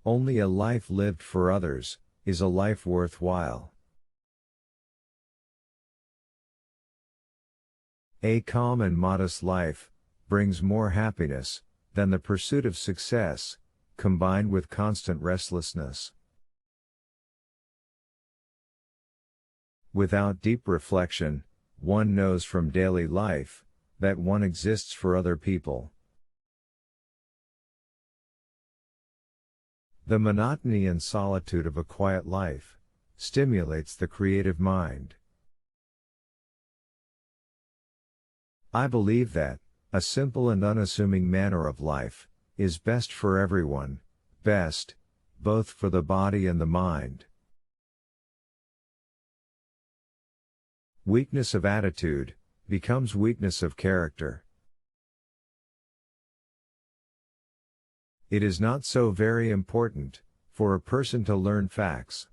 Only a life lived for others is a life worthwhile. A calm and modest life brings more happiness than the pursuit of success, combined with constant restlessness. Without deep reflection, one knows from daily life that one exists for other people. The monotony and solitude of a quiet life stimulates the creative mind. I believe that a simple and unassuming manner of life is best for everyone, best both for the body and the mind. Weakness of attitude becomes weakness of character. It is not so very important for a person to learn facts.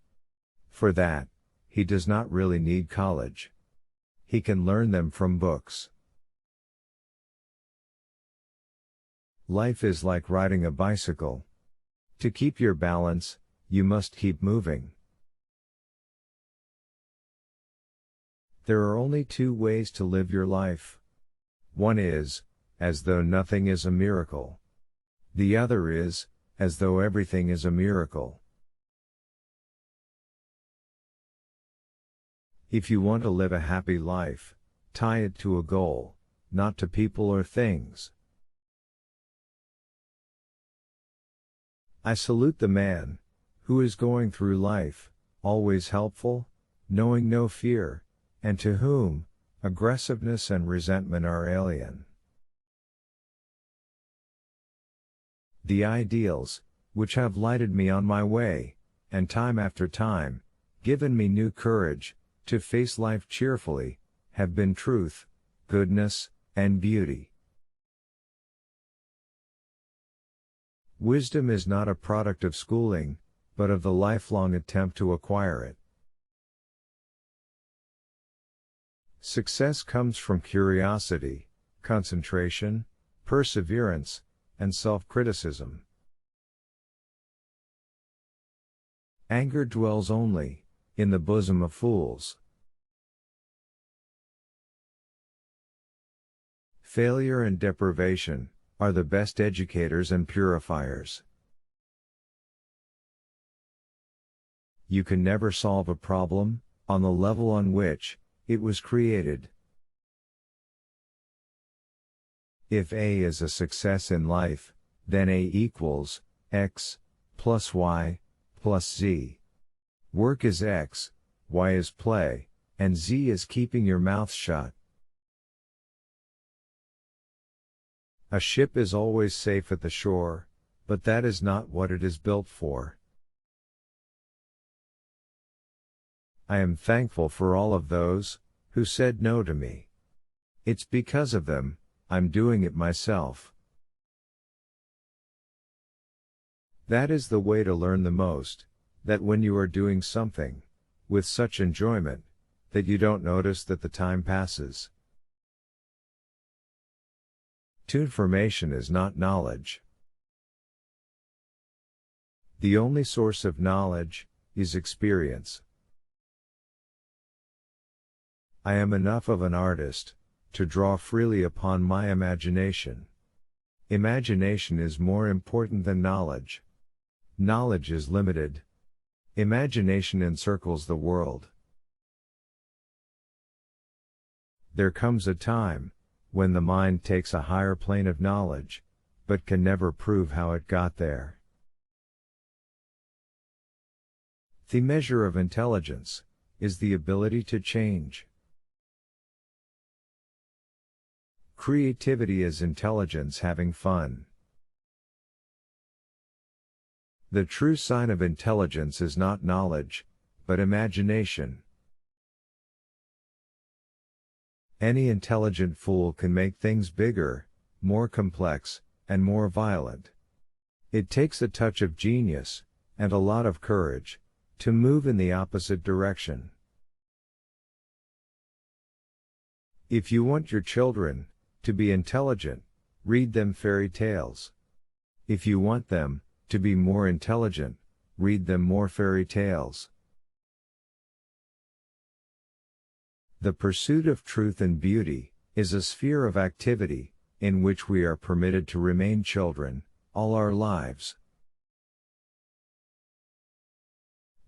For that, he does not really need college. He can learn them from books. Life is like riding a bicycle. To keep your balance, you must keep moving. There are only two ways to live your life. One is, as though nothing is a miracle. The other is, as though everything is a miracle. If you want to live a happy life, tie it to a goal, not to people or things. I salute the man who is going through life, always helpful, knowing no fear, and to whom aggressiveness and resentment are alien. The ideals, which have lighted me on my way, and time after time, given me new courage to face life cheerfully, have been truth, goodness, and beauty. Wisdom is not a product of schooling, but of the lifelong attempt to acquire it. Success comes from curiosity, concentration, perseverance, and self-criticism. Anger dwells only in the bosom of fools. Failure and deprivation are the best educators and purifiers. You can never solve a problem on the level on which it was created. If A is a success in life, then A equals X plus Y plus Z. Work is X, Y is play, and Z is keeping your mouth shut. A ship is always safe at the shore, but that is not what it is built for. I am thankful for all of those who said no to me. It's because of them I'm doing it myself. That is the way to learn the most, that when you are doing something with such enjoyment that you don't notice that the time passes. Information is not knowledge. The only source of knowledge is experience. I am enough of an artist to draw freely upon my imagination. Imagination is more important than knowledge. Knowledge is limited. Imagination encircles the world. There comes a time when the mind takes a higher plane of knowledge, but can never prove how it got there. The measure of intelligence is the ability to change. Creativity is intelligence having fun. The true sign of intelligence is not knowledge, but imagination. Any intelligent fool can make things bigger, more complex, and more violent. It takes a touch of genius, and a lot of courage, to move in the opposite direction. If you want your children to be intelligent, read them fairy tales. If you want them To be more intelligent, read them more fairy tales. The pursuit of truth and beauty is a sphere of activity in which we are permitted to remain children all our lives.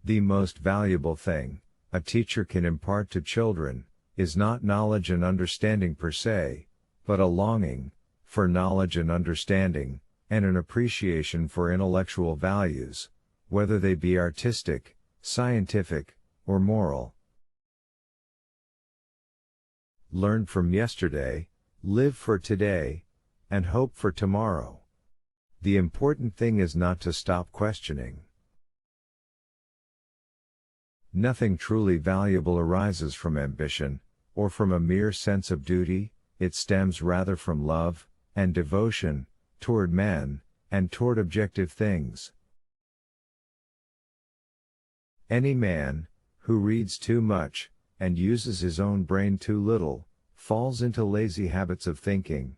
The most valuable thing a teacher can impart to children is not knowledge and understanding per se, but a longing for knowledge and understanding, and an appreciation for intellectual values, whether they be artistic, scientific, or moral. Learn from yesterday, live for today, and hope for tomorrow. The important thing is not to stop questioning. Nothing truly valuable arises from ambition, or from a mere sense of duty, it stems rather from love and devotion toward man, and toward objective things. Any man who reads too much, and uses his own brain too little, falls into lazy habits of thinking.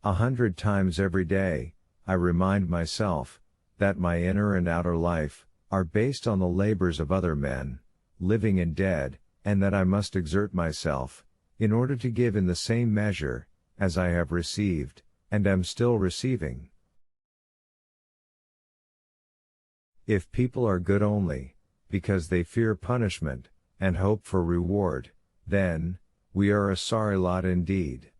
100 times every day, I remind myself that my inner and outer life are based on the labors of other men, living and dead, and that I must exert myself in order to give in the same measure as I have received, and am still receiving. If people are good only because they fear punishment and hope for reward, then we are a sorry lot indeed.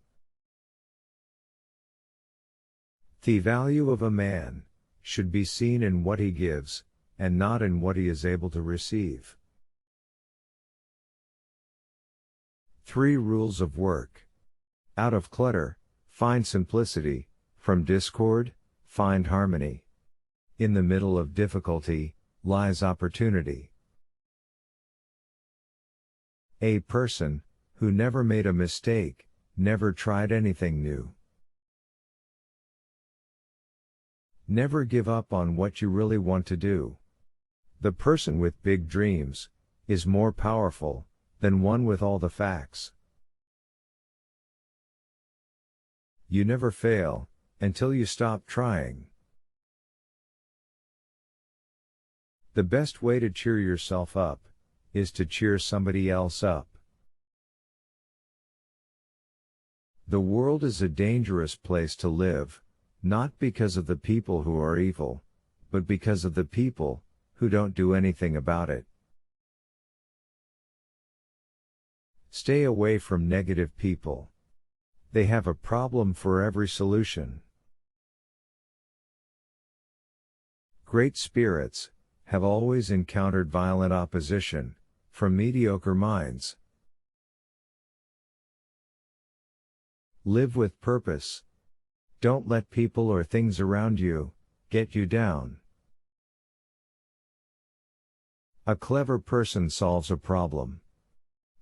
The value of a man should be seen in what he gives, and not in what he is able to receive. 3 rules of work. Out of clutter, find simplicity, from discord, find harmony. In the middle of difficulty lies opportunity. A person who never made a mistake never tried anything new. Never give up on what you really want to do. The person with big dreams is more powerful than one with all the facts. You never fail until you stop trying. The best way to cheer yourself up is to cheer somebody else up. The world is a dangerous place to live, not because of the people who are evil, but because of the people who don't do anything about it. Stay away from negative people. They have a problem for every solution. Great spirits have always encountered violent opposition from mediocre minds. Live with purpose. Don't let people or things around you get you down. A clever person solves a problem.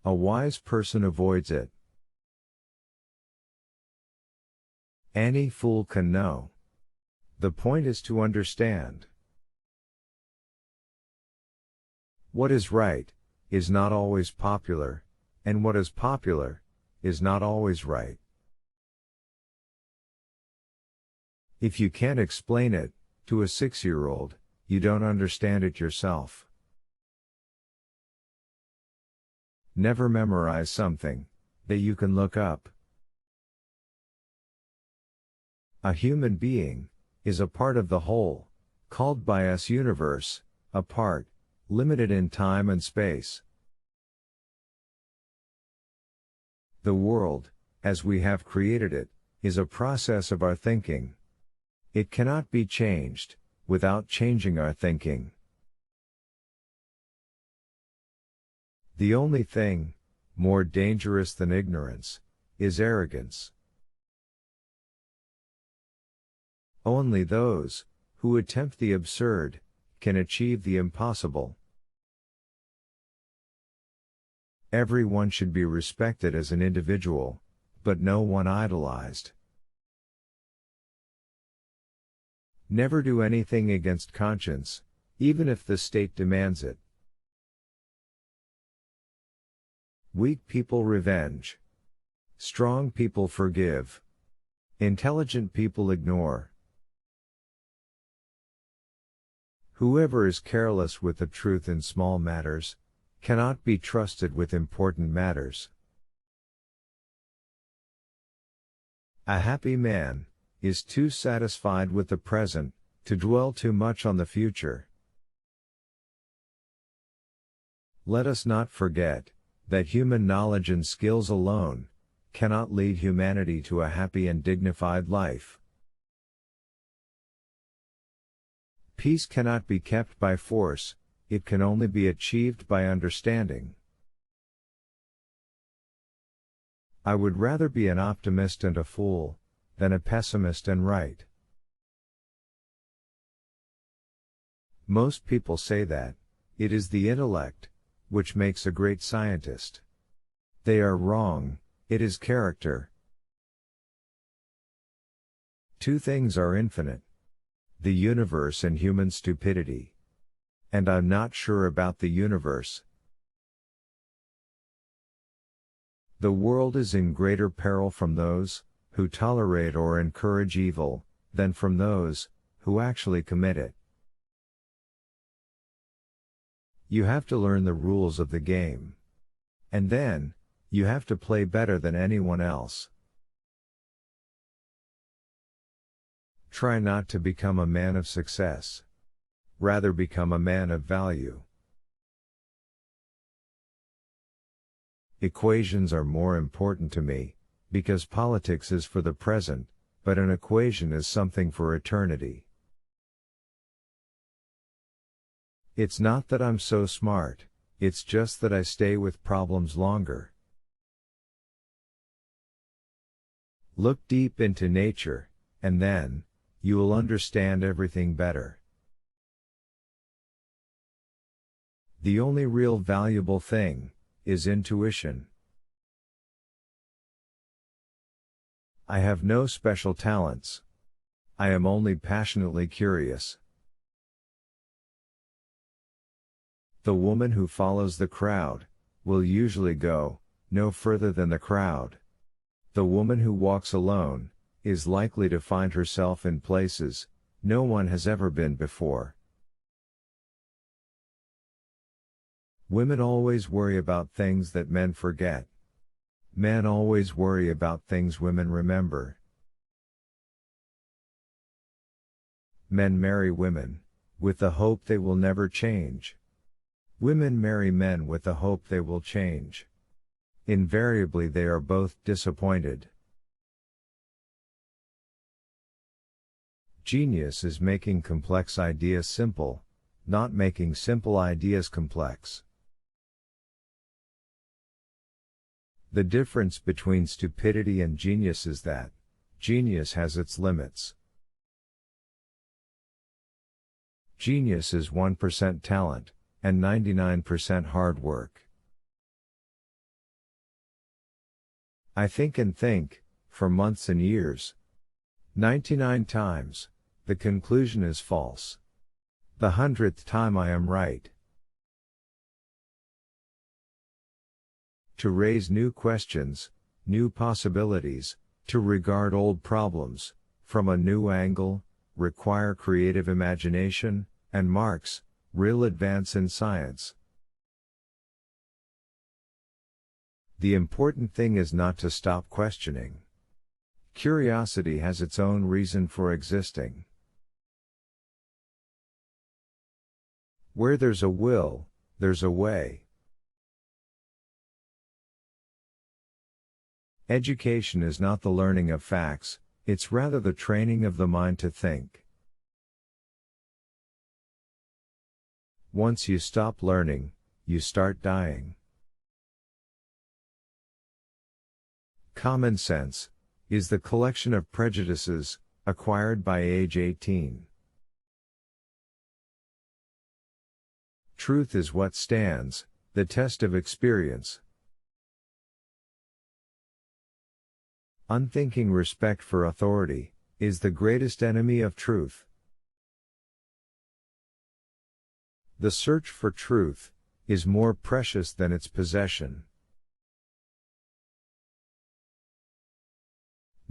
A wise person avoids it. Any fool can know. The point is to understand. What is right is not always popular, and what is popular is not always right. If you can't explain it to a 6-year-old, you don't understand it yourself. Never memorize something that you can look up. A human being is a part of the whole, called by us universe, a part, limited in time and space. The world, as we have created it, is a process of our thinking. It cannot be changed without changing our thinking. The only thing more dangerous than ignorance is arrogance. Only those who attempt the absurd can achieve the impossible. Everyone should be respected as an individual, but no one idolized. Never do anything against conscience, even if the state demands it. Weak people revenge. Strong people forgive. Intelligent people ignore. Whoever is careless with the truth in small matters cannot be trusted with important matters. A happy man is too satisfied with the present to dwell too much on the future. Let us not forget that human knowledge and skills alone cannot lead humanity to a happy and dignified life. Peace cannot be kept by force, it can only be achieved by understanding. I would rather be an optimist and a fool than a pessimist and right. Most people say that it is the intellect which makes a great scientist. They are wrong, it is character. Two things are infinite: the universe and human stupidity. And I'm not sure about the universe. The world is in greater peril from those who tolerate or encourage evil than from those who actually commit it. You have to learn the rules of the game. And then, you have to play better than anyone else. Try not to become a man of success. Rather become a man of value. Equations are more important to me, because politics is for the present, but an equation is something for eternity. It's not that I'm so smart, it's just that I stay with problems longer. Look deep into nature, and then, you will understand everything better. The only real valuable thing is intuition. I have no special talents. I am only passionately curious. The woman who follows the crowd will usually go no further than the crowd. The woman who walks alone is likely to find herself in places no one has ever been before. Women always worry about things that men forget. Men always worry about things women remember. Men marry women with the hope they will never change. Women marry men with the hope they will change. Invariably they are both disappointed. Genius is making complex ideas simple, not making simple ideas complex. The difference between stupidity and genius is that genius has its limits. Genius is 1% talent and 99% hard work. I think and think for months and years. 99 times, the conclusion is false. The 100th time I am right. To raise new questions, new possibilities, to regard old problems from a new angle, require creative imagination, and marks real advance in science. The important thing is not to stop questioning. Curiosity has its own reason for existing. Where there's a will, there's a way. Education is not the learning of facts, it's rather the training of the mind to think. Once you stop learning, you start dying. Common sense is the collection of prejudices acquired by age 18. Truth is what stands the test of experience. Unthinking respect for authority is the greatest enemy of truth. The search for truth is more precious than its possession.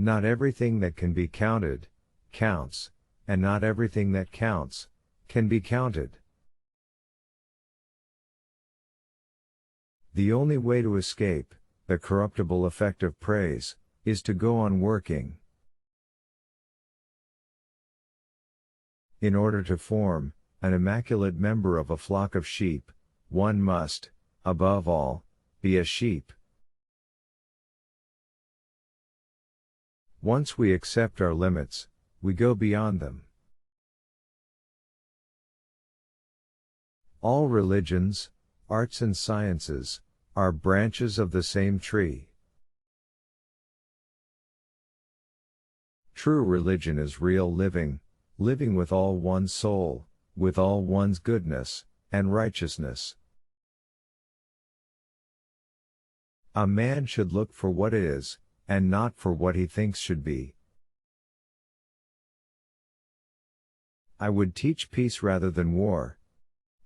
Not everything that can be counted, counts, and not everything that counts, can be counted. The only way to escape the corruptible effect of praise is to go on working. In order to form an immaculate member of a flock of sheep, one must, above all, be a sheep. Once we accept our limits, we go beyond them. All religions, arts and sciences, are branches of the same tree. True religion is real living, living with all one's soul, with all one's goodness and righteousness. A man should look for what is, and not for what he thinks should be. I would teach peace rather than war.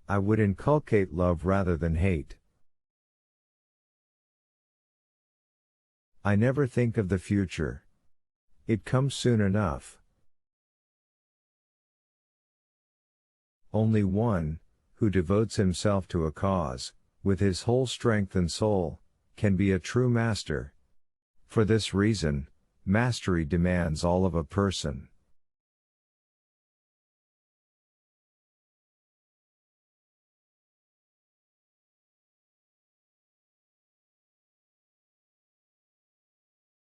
I would inculcate love rather than hate. I never think of the future. It comes soon enough. Only one, who devotes himself to a cause, with his whole strength and soul, can be a true master. For this reason, mastery demands all of a person.